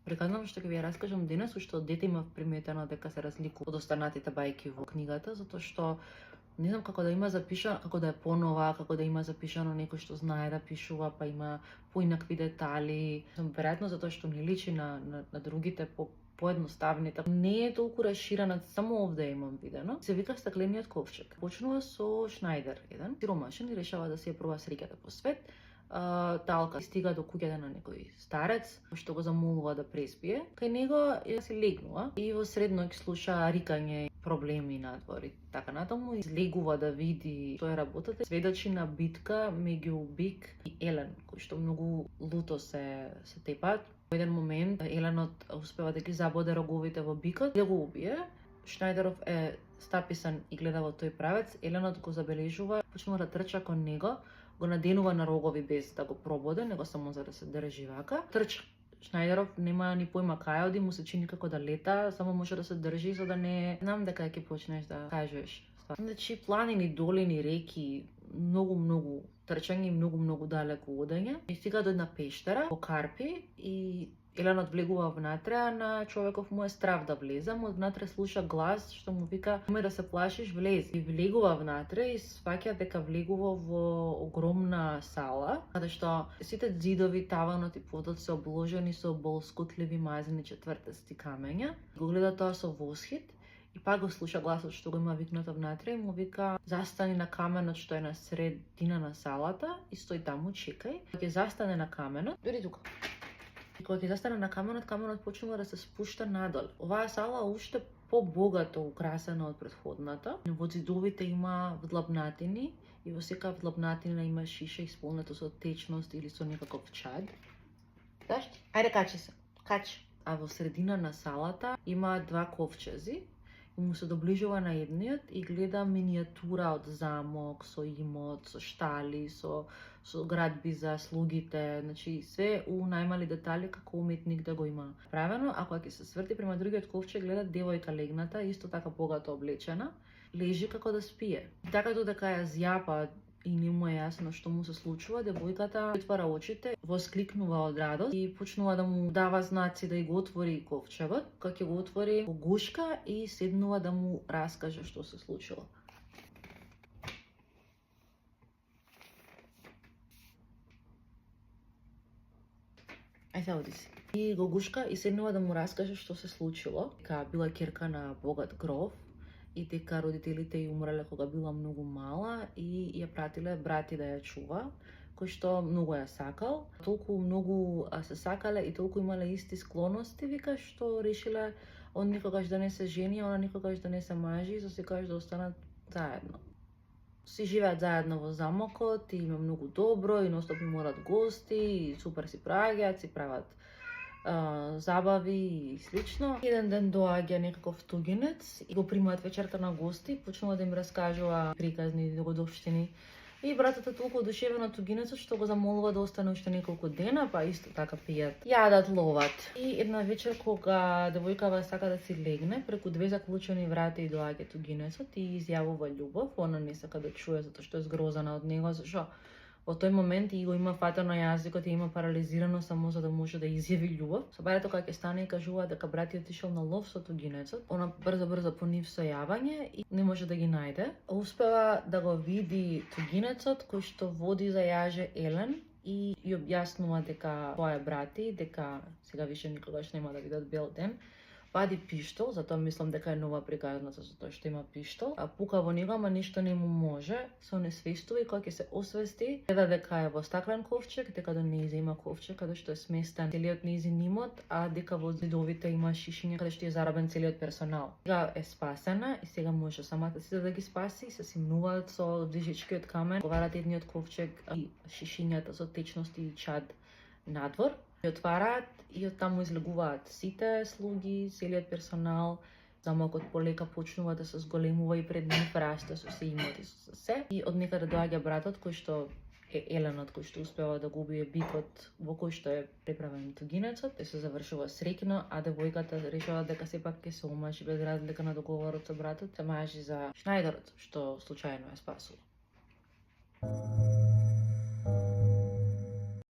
Приказнам што ќе ви ја раскажам денес, уште од дете имав приметено дека се разликува од останатите бајки во книгата, затоа што не знам како да има запишано, како да е понова, како да има запишано некој што знае да пишува, па има поинакви детали. Веројатно затоа што не личи на другите поедноставните. Не е толку расширена, само овде имам видено. Се вика Стаклениот ковчег. Почнува со Шнајдер, еден сиромашен и решава да си ја проба среќата по свет. Талка стига до куќата на некој старец, што го замолува да преспие. Кај него ја си легнува и во средноќ слуша рикање, проблеми надвор и така натаму. Излегува да види што е работата. Сведочи на битка меѓу Бик и Елен, кои што многу луто се тепаат. Во еден момент Еленот успева да ги забоде роговите во Бикот и да го убие. Шнајдеров е стаписан и гледа во тој правец. Еленот го забележува, почнува да трча кон него, го наденува на рогови без да го прободе, него само за да се држи вака. Трча. Шнајдеров нема ни појма кај оди, му се чини како да лета, само може да се држи за да не знам дека ќе почнеш да кажеш. Значи планини, долини, реки, многу трчање, многу далеко одење. И стига до една пештера во Карпи и Еленот влегува внатре, а на човеков му е страв да влезе, му внатре слуша глас што му вика: "Немој да се плашиш, влези." И влегува внатре и сваќа дека влегува во огромна сала, каде што сите ѕидови, таванот и подот се обложени со болскутливи мазени четвртасти камења. Го гледа тоа со восхит и пак го слуша гласот што го има викнато внатре и му вика: "Застани на каменот што е на средина на салата и стои таму, чекај." Ќе застане на каменот, дојди тука. И кога ќе застане на каменот, каменот почнува да се спушта надолу. Оваа сала уште побогато украсена од претходната. Во ѕидовите има вдлабнатини и во секоја вдлабнатина има шиша исполнета со течност или со некаков чад. Дашти? Ајде, качи се. Качи. А во средина на салата има два ковчези. Му се доближува на едниот и гледа минијатура од замок, со имот, со штали, со градби за слугите, значи све у најмали детали како уметник да го има правено. А кога ќе се сврти према другиот ковчег, гледа девојка легната, исто така богато облечена, лежи како да спие. Така додека ја зјапа и не му е јасно што му се случува, девојката отвара очите, воскликнува од радост и почнува да му дава знаци да го отвори ковчегот. Кога ќе го отвори, го гушка и седнува да му раскаже што се случило. Ај се оди си. И го гушка и седнува да му раскаже што се случило. Дека била ќерка на богат гроф и дека родителите ја умреле кога била многу мала и ја пратиле брати да ја чува, кој што многу ја сакал. Толку многу се сакале и толку имале исти склоности, вика, што решиле он никогаш да не се жени, она никогаш да не се мажи, за секогаш да останат заедно. Си живеат заедно во замокот и има многу добро и ностоп им одат гости и супер си праќаат, си прават забави и слично. Еден ден доаѓа некаков тугинец и го примаат вечерта на гости, почнува да им раскажува приказни догодовштини. И братот е толку одушевен од тугинецот што го замолува да остане уште неколку дена, па исто така пијат, јадат, ловат. И една вечер кога девојкава сака да си легне, преку две заклучени врати и доаѓа тугинецот и изјавува љубов. Она не сака да чуе затоа што е згрозана од него, зашто во тој момент и го има фатено јазикот и има парализирано само за да може да изјави љубов. Со барето кога ќе стане и кажува дека братиот отишол на лов со тугинецот, она брзо по нив со јавање и не може да ги најде. Успева да го види тугинецот кој што води за јаже Елен и ја објаснува дека тоа е брати, дека сега више никогаш нема да видат бел ден. Вади пиштол, затоа мислам дека е нова приказната, затоа што има пиштол, а пука во него, ама ништо не му може, се онесвестува и кога ќе се освести, гледа дека е во стаклен ковчег, дека до нејзе има ковчег каде што е сместен целиот нејзин имот, а дека во ѕидовите има шишиња каде што е заробен целиот персонал. Сега е спасена и сега може самата си да ги спаси и се симнуваат со движечкиот камен, говарат едниот ковчег и шишињата со течност и чад надвор. Ја отвараат и од таму излегуваат сите слуги, целиот персонал. Замокот полека почнува да се зголемува и пред нив расте со се имоти, со се. И од некаде доаѓа братот кој што е Еленот, кој што успева да го убие бикот во кој што е преправен тугинецот. Тој се завршува среќно, а девојката решава дека сепак ќе се омажи без разлика на договорот со братот. Се мажи за Шнајдерот, што случајно ја спасува.